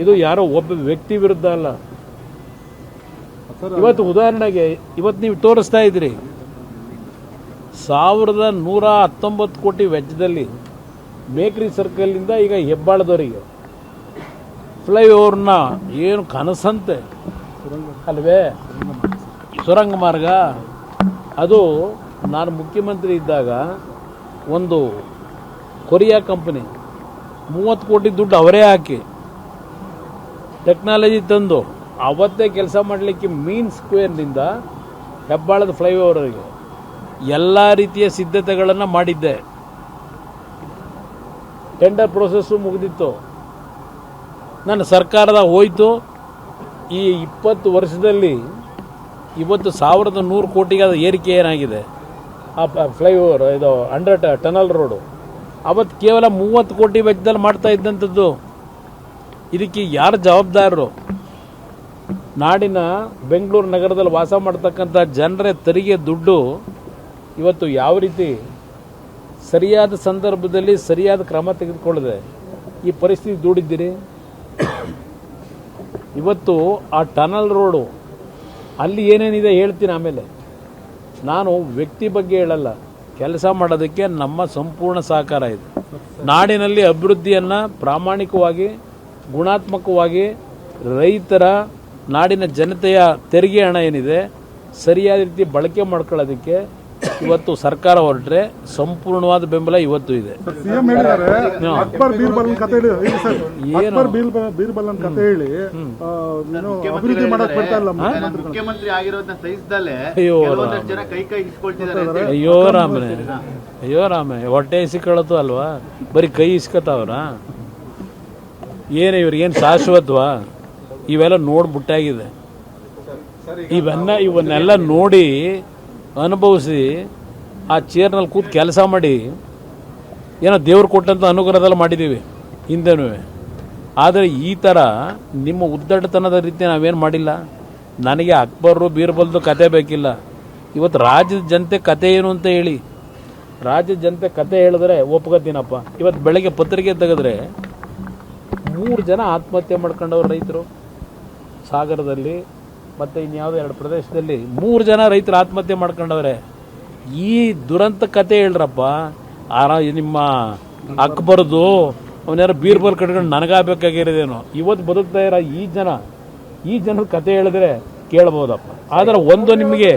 ಇದು ಯಾರೋ ಒಬ್ಬ ವ್ಯಕ್ತಿ ವಿರುದ್ಧ ಅಲ್ಲ. ಇವತ್ತು ಉದಾಹರಣೆಗೆ ಇವತ್ತು ನೀವು ತೋರಿಸ್ತಾ ಇದ್ರಿ 1119 ಕೋಟಿ ವೆಚ್ಚದಲ್ಲಿ ಬೇಕ್ರಿ ಸರ್ಕಲ್ನಿಂದ ಈಗ ಹೆಬ್ಬಾಳದವರಿಗೆ ಫ್ಲೈಓವರ್ನ ಏನು ಕನಸಂತೆ ಅಲ್ವೇ ಸುರಂಗ ಮಾರ್ಗ. ಅದು ನಾನು ಮುಖ್ಯಮಂತ್ರಿ ಇದ್ದಾಗ ಒಂದು ಕೊರಿಯಾ ಕಂಪನಿ 30 ಕೋಟಿ ದುಡ್ಡು ಅವರೇ ಹಾಕಿ ಟೆಕ್ನಾಲಜಿ ತಂದು ಅವತ್ತೇ ಕೆಲಸ ಮಾಡಲಿಕ್ಕೆ ಮೀನ್ ಸ್ಕ್ವೇರ್ನಿಂದ ಹೆಬ್ಬಾಳದ ಫ್ಲೈಓವರ್ಗೆ ಎಲ್ಲ ರೀತಿಯ ಸಿದ್ಧತೆಗಳನ್ನು ಮಾಡಿದ್ದೆ. ಟೆಂಡರ್ ಪ್ರೋಸೆಸ್ಸು ಮುಗಿದಿತ್ತು. ನನ್ನ ಸರ್ಕಾರದ ಹೋಯಿತು. ಈ 20 ವರ್ಷದಲ್ಲಿ ಇವತ್ತು 1100 ಕೋಟಿಗೆ ಅದು ಏರಿಕೆ ಏನಾಗಿದೆ ಆ ಫ್ಲೈಓವರ್ ಇದು ಅಂಡರ್ ಟನಲ್ ರೋಡು. ಅವತ್ತು ಕೇವಲ 30 ಕೋಟಿ ವೆಚ್ಚದಲ್ಲಿ ಮಾಡ್ತಾ ಇದ್ದಂಥದ್ದು. ಇದಕ್ಕೆ ಯಾರು ಜವಾಬ್ದಾರರು? ನಾಡಿನ ಬೆಂಗಳೂರು ನಗರದಲ್ಲಿ ವಾಸ ಮಾಡ್ತಕ್ಕಂಥ ಜನರ ತೆರಿಗೆ ದುಡ್ಡು ಇವತ್ತು ಯಾವ ರೀತಿ ಸರಿಯಾದ ಸಂದರ್ಭದಲ್ಲಿ ಸರಿಯಾದ ಕ್ರಮ ತೆಗೆದುಕೊಳ್ಳದೆ ಈ ಪರಿಸ್ಥಿತಿ ದೂಡಿದ್ದೀರಿ. ಇವತ್ತು ಆ ಟನಲ್ ರೋಡು ಅಲ್ಲಿ ಏನೇನಿದೆ ಹೇಳ್ತೀನಿ ಆಮೇಲೆ. ನಾನು ವ್ಯಕ್ತಿ ಬಗ್ಗೆ ಹೇಳಲ್ಲ, ಕೆಲಸ ಮಾಡೋದಕ್ಕೆ ನಮ್ಮ ಸಂಪೂರ್ಣ ಸಹಕಾರ ಇದೆ. ನಾಡಿನಲ್ಲಿ ಅಭಿವೃದ್ಧಿಯನ್ನು ಪ್ರಾಮಾಣಿಕವಾಗಿ ಗುಣಾತ್ಮಕವಾಗಿ ರೈತರ ನಾಡಿನ ಜನತೆಯ ತೆರಿಗೆ ಹಣ ಏನಿದೆ ಸರಿಯಾದ ರೀತಿ ಬಳಕೆ ಮಾಡ್ಕೊಳ್ಳೋದಕ್ಕೆ ಇವತ್ತು ಸರ್ಕಾರ ಹೊರಟ್ರೆ ಸಂಪೂರ್ಣವಾದ ಬೆಂಬಲ ಇವತ್ತು ಇದೆ. ಸಿಎಂ ಹೇಳಿದ್ದಾರೆ ಅಕ್ಬರ್ ಬೀರ್ಬಲ್ ಕತೆ ಹೇಳಿ ಅಭಿವೃದ್ಧಿ ಮಾಡಕ್ ಬರ್ತಾ ಇಲ್ಲ ಮುಖ್ಯಮಂತ್ರಿ ಆಗಿರೋದನ್ನ ಸಹಿಸದಲ್ಲೇ ಜನ ಕೈ ಇಸ್ಕೊಳ್ತಿದ್ದಾರೆ. ಅಯ್ಯೋ ರಾಮೇ ಹೊಟ್ಟೆ ಇಸ್ಕೊಳ್ಳೋದು ಅಲ್ವಾ, ಬರೀ ಕೈ ಇಸ್ಕೊತಾವ್ರ? ಏನು ಇವ್ರಿಗೇನು ಶಾಶ್ವತವಾ? ಇವೆಲ್ಲ ನೋಡ್ಬಿಟ್ಟಾಗಿದೆ. ಇವನ್ನೆಲ್ಲ ನೋಡಿ ಅನುಭವಿಸಿ ಆ ಚೇರ್ನಲ್ಲಿ ಕೂತು ಕೆಲಸ ಮಾಡಿ ಏನೋ ದೇವ್ರು ಕೊಟ್ಟಂಥ ಅನುಗ್ರಹದಲ್ಲಿ ಮಾಡಿದ್ದೀವಿ ಹಿಂದೆನೂ. ಆದರೆ ಈ ಥರ ನಿಮ್ಮ ಉದ್ದಟತನದ ರೀತಿ ನಾವೇನು ಮಾಡಿಲ್ಲ. ನನಗೆ ಅಕ್ಬರು ಬೀರ್ಬಲ್ದು ಕತೆ ಬೇಕಿಲ್ಲ. ಇವತ್ತು ರಾಜ್ಯದ ಜನತೆ ಕತೆ ಏನು ಅಂತ ಹೇಳಿ, ರಾಜ್ಯದ ಜನತೆ ಕತೆ ಹೇಳಿದ್ರೆ ಒಪ್ಕೋತೀನಪ್ಪ. ಇವತ್ತು ಬೆಳಗ್ಗೆ ಪತ್ರಿಕೆ ತೆಗೆದ್ರೆ 3 ಜನ ಆತ್ಮಹತ್ಯೆ ಮಾಡ್ಕೊಂಡವ್ರು ರೈತರು ಸಾಗರದಲ್ಲಿ ಮತ್ತು ಇನ್ಯಾವುದೋ 2 ಪ್ರದೇಶದಲ್ಲಿ 3 ಜನ ರೈತರು ಆತ್ಮಹತ್ಯೆ ಮಾಡ್ಕೊಂಡವ್ರೆ. ಈ ದುರಂತ ಕತೆ ಹೇಳ್ರಪ್ಪ. ನಿಮ್ಮ ಅಕ್ಬರ್ದು ಅವನ್ಯಾರು ಬೀರ್ಬಲ್ ಕಟ್ಕೊಂಡು ನನಗಾಗಬೇಕಾಗಿರೋದೇನೋ. ಇವತ್ತು ಬದುಕ್ತಾ ಇರೋ ಈ ಜನರ ಕತೆ ಹೇಳಿದ್ರೆ ಕೇಳ್ಬೋದಪ್ಪ. ಆದರೆ ಒಂದು ನಿಮಗೆ